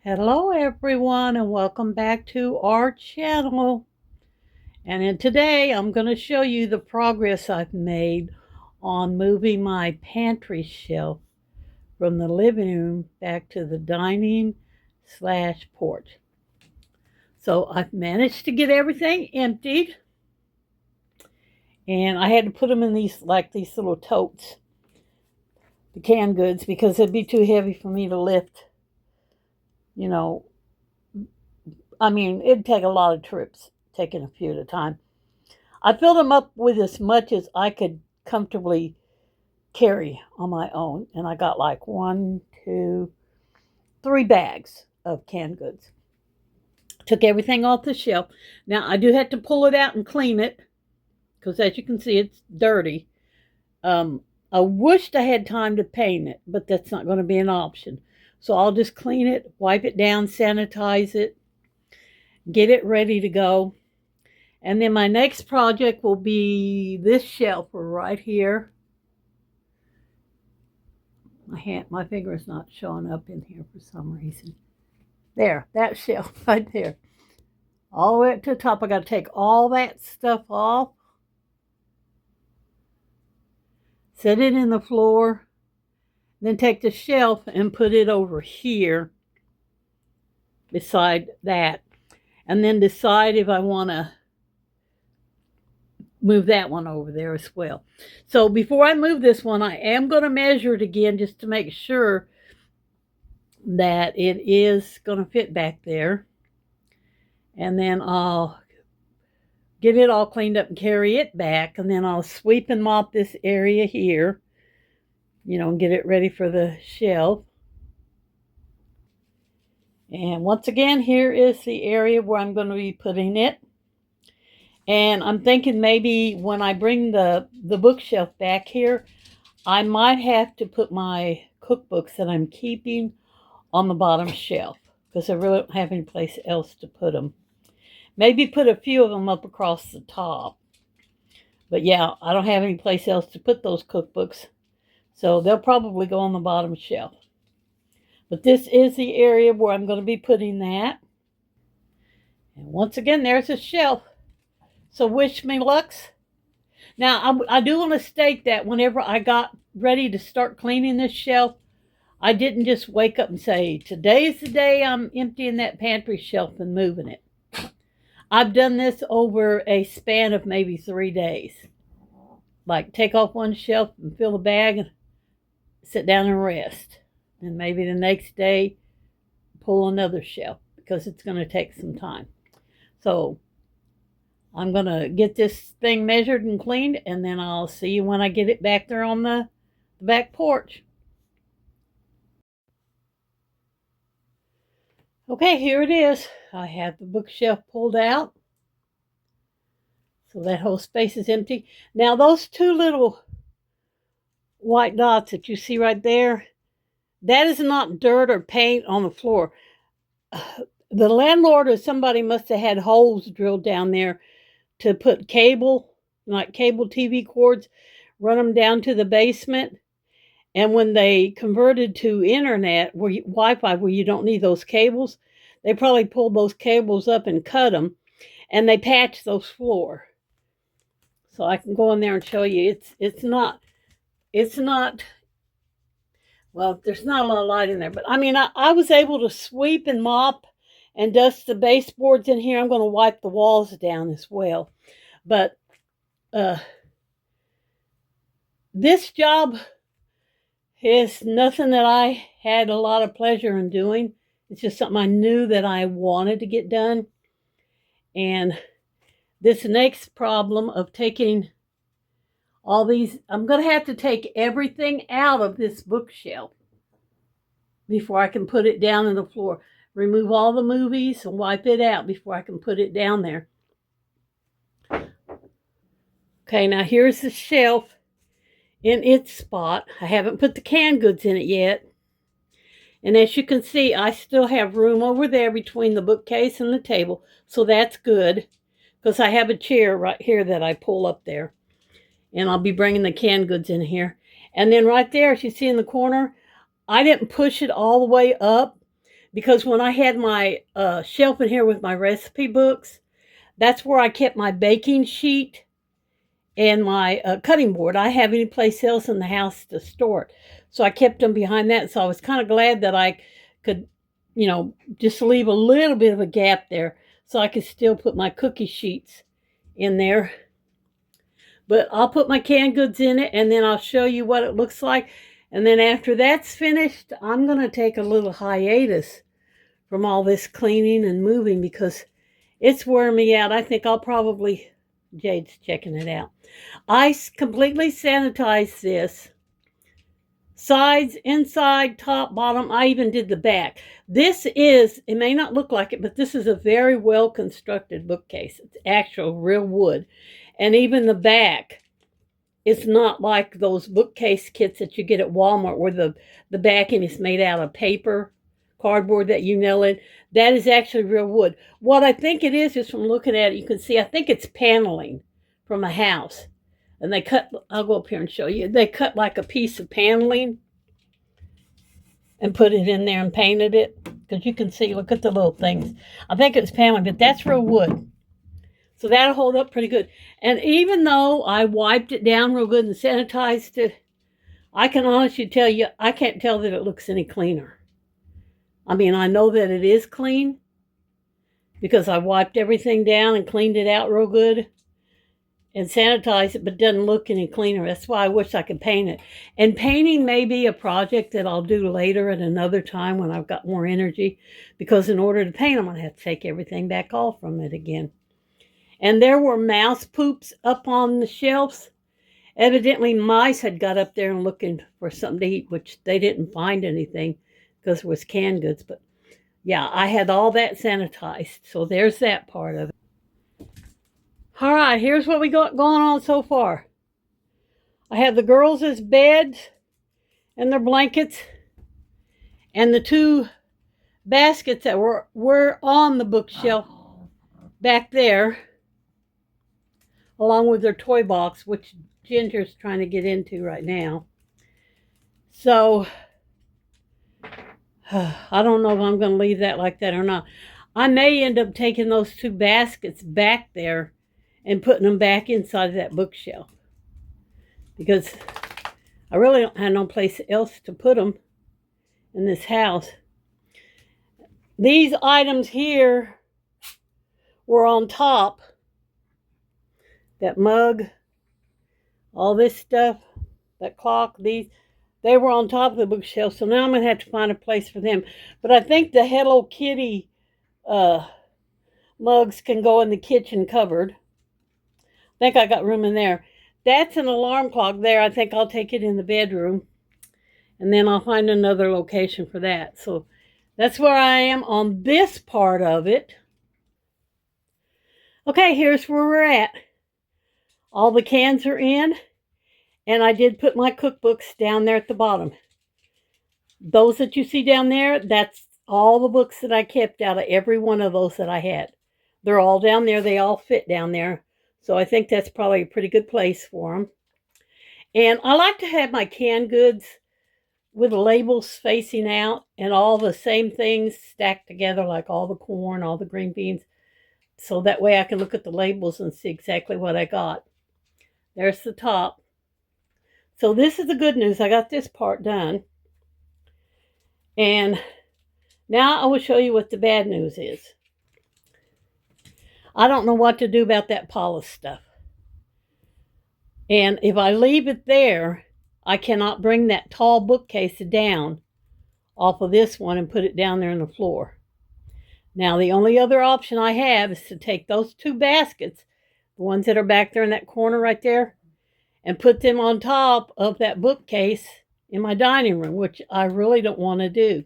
Hello everyone and welcome back to our channel. And today I'm going to show you the progress I've made on moving my pantry shelf from the living room back to the dining/porch. So I've managed to get everything emptied, and I had to put them in these little totes, the canned goods, because it'd be too heavy for me to lift. It'd take a lot of trips, taking a few at a time. I filled them up with as much as I could comfortably carry on my own, and I got like 3 bags of canned goods. Took everything off the shelf. Now I do have to pull it out and clean it because, as you can see, it's dirty. I wished I had time to paint it, but that's not going to be an option. So I'll just clean it, wipe it down, sanitize it, get it ready to go. And then my next project will be this shelf right here. My finger is not showing up in here for some reason. There, that shelf right there. All the way up to the top. I got to take all that stuff off. Set it in the floor. Then take the shelf and put it over here beside that. And then decide if I want to move that one over there as well. So before I move this one, I am going to measure it again just to make sure that it is going to fit back there. And then I'll get it all cleaned up and carry it back. And then I'll sweep and mop this area here, and get it ready for the shelf. And once again, here is the area where I'm going to be putting it. And I'm thinking maybe when I bring the bookshelf back here, I might have to put my cookbooks that I'm keeping on the bottom shelf because I really don't have any place else to put them. Maybe put a few of them up across the top. But yeah, I don't have any place else to put those cookbooks. So they'll probably go on the bottom shelf. But this is the area where I'm going to be putting that. And once again, there's a shelf. So wish me luck. Now, I do want to state that whenever I got ready to start cleaning this shelf, I didn't just wake up and say, today's the day I'm emptying that pantry shelf and moving it. I've done this over a span of maybe 3 days. Like take off one shelf and fill the bag and sit down and rest. And maybe the next day pull another shelf because it's going to take some time. So I'm going to get this thing measured and cleaned, and then I'll see you when I get it back there on the back porch. Okay, here it is. I have the bookshelf pulled out. So that whole space is empty. Now those 2 little white dots that you see right there, that is not dirt or paint on the floor. The landlord or somebody must have had holes drilled down there to put cable, like cable TV cords, run them down to the basement. And when they converted to internet, Wi-Fi, where you don't need those cables, they probably pulled those cables up and cut them, and they patched those floor. So I can go in there and show you. It's not. Well, there's not a lot of light in there, but I was able to sweep and mop and dust the baseboards in here. I'm going to wipe the walls down as well. But this job is nothing that I had a lot of pleasure in doing. It's just something I knew that I wanted to get done. And this next problem of taking all these, I'm going to have to take everything out of this bookshelf before I can put it down on the floor. Remove all the movies and wipe it out before I can put it down there. Okay, now here's the shelf in its spot. I haven't put the canned goods in it yet. And as you can see, I still have room over there between the bookcase and the table. So that's good because I have a chair right here that I pull up there. And I'll be bringing the canned goods in here. And then right there, as you see in the corner, I didn't push it all the way up because when I had my shelf in here with my recipe books, that's where I kept my baking sheet and my cutting board. I have any place else in the house to store it. So I kept them behind that. So I was kind of glad that I could, just leave a little bit of a gap there so I could still put my cookie sheets in there. But I'll put my canned goods in it, and then I'll show you what it looks like. And then after that's finished, I'm going to take a little hiatus from all this cleaning and moving because it's wearing me out. I think I'll probably, Jade's checking it out. I completely sanitized this. Sides, inside, top, bottom. I even did the back. This is, it may not look like it, but this is a very well constructed bookcase. It's actual real wood. And even the back, it's not like those bookcase kits that you get at Walmart where the backing is made out of paper, cardboard that you nail in. That is actually real wood. What I think it is from looking at it, you can see, I think it's paneling from a house. And they cut, I'll go up here and show you. They cut like a piece of paneling and put it in there and painted it. Because you can see, look at the little things. I think it's paneling, but that's real wood. So that'll hold up pretty good. And even though I wiped it down real good and sanitized it, I can honestly tell you, I can't tell that it looks any cleaner. I mean, I know that it is clean because I wiped everything down and cleaned it out real good and sanitized it, but it doesn't look any cleaner. That's why I wish I could paint it. And painting may be a project that I'll do later at another time when I've got more energy, because in order to paint, I'm going to have to take everything back off from it again. And there were mouse poops up on the shelves. Evidently, mice had got up there and looking for something to eat, which they didn't find anything because it was canned goods. But yeah, I had all that sanitized. So there's that part of it. All right, here's what we got going on so far. I have the girls' beds and their blankets and the two baskets that were on the bookshelf back there, along with their toy box, which Ginger's trying to get into right now. So, I don't know if I'm going to leave that like that or not. I may end up taking those two baskets back there and putting them back inside of that bookshelf, because I really don't have no place else to put them in this house. These items here were on top. That mug, all this stuff, that clock, they were on top of the bookshelf. So now I'm going to have to find a place for them. But I think the Hello Kitty mugs can go in the kitchen cupboard. I think I got room in there. That's an alarm clock there. I think I'll take it in the bedroom. And then I'll find another location for that. So that's where I am on this part of it. Okay, here's where we're at. All the cans are in. And I did put my cookbooks down there at the bottom. Those that you see down there, that's all the books that I kept out of every one of those that I had. They're all down there. They all fit down there. So I think that's probably a pretty good place for them. And I like to have my canned goods with the labels facing out and all the same things stacked together, like all the corn, all the green beans. So that way I can look at the labels and see exactly what I got. There's the top. So this is the good news. I got this part done. And now I will show you what the bad news is. I don't know what to do about that polish stuff. And if I leave it there, I cannot bring that tall bookcase down off of this one and put it down there on the floor. Now, the only other option I have is to take those two baskets, the ones that are back there in that corner right there, and put them on top of that bookcase in my dining room, which I really don't want to do.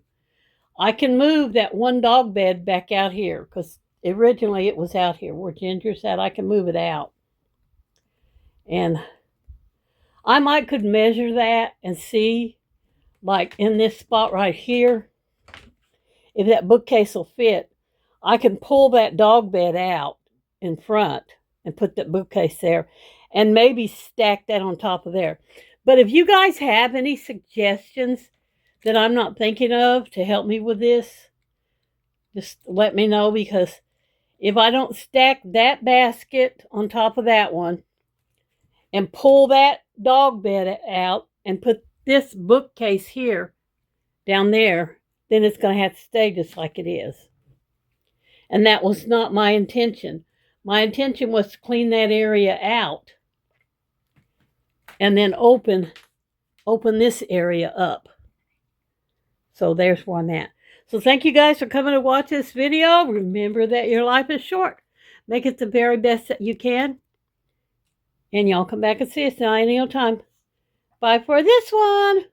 I can move that one dog bed back out here because originally it was out here where Ginger sat. I can move it out. And I could measure that and see, like in this spot right here, if that bookcase will fit. I can pull that dog bed out in front and put that bookcase there and maybe stack that on top of there. But if you guys have any suggestions that I'm not thinking of to help me with this, Just let me know, because if I don't stack that basket on top of that one and pull that dog bed out and put this bookcase here down there, then it's going to have to stay just like it is. And that was not my intention. My intention was to clean that area out and then open this area up. So there's where I'm at. So thank you guys for coming to watch this video. Remember that your life is short. Make it the very best that you can. And y'all come back and see us now any old time. Bye for this one.